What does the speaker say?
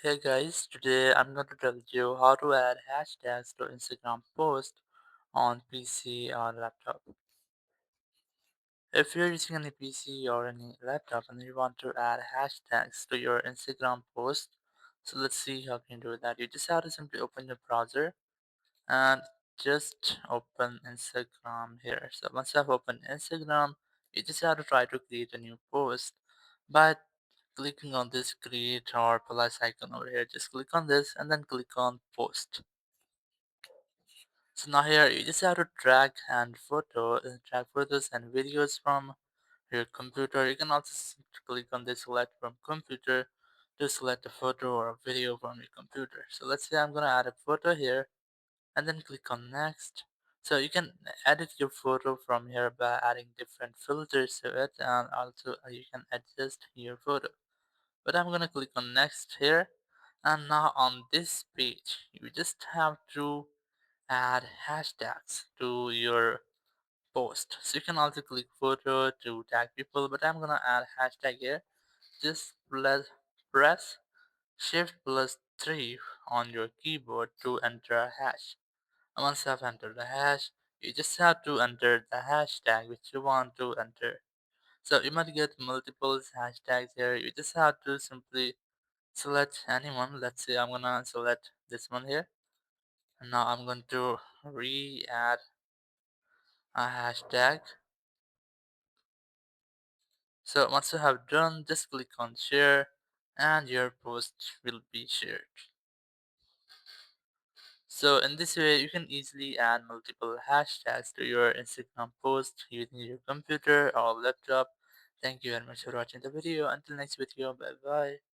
Hey guys, today I'm going to tell you how to add hashtags to Instagram post on PC or laptop. If you're using any PC or any laptop and you want to add hashtags to your Instagram post, so let's see how you can do that. You just have to simply open your browser and just open Instagram here. So once I've opened Instagram, you just have to try to create a new post by clicking on this create or plus icon over here. Just click on this and then click on post. So now here you just have to drag photos and videos from your computer. You can also click on this select from computer to select a photo or a video from your computer. So let's say I'm gonna add a photo here and then click on next. So you can edit your photo from here by adding different filters to it, and also you can adjust your photo. But I'm gonna click on next here, and now on this page you just have to add hashtags to your post. So you can also click photo to tag people, but I'm gonna add hashtag here. Just press shift plus 3 on your keyboard to enter a hash. And once I've entered the hash, you just have to enter the hashtag which you want to enter. So you might get multiple hashtags here. You just have to simply select anyone. Let's say I'm gonna select this one here. And now I'm going to re-add a hashtag. So once you have done, just click on share and your post will be shared. So in this way, you can easily add multiple hashtags to your Instagram post using your computer or laptop. Thank you very much for watching the video. Until next video, bye bye.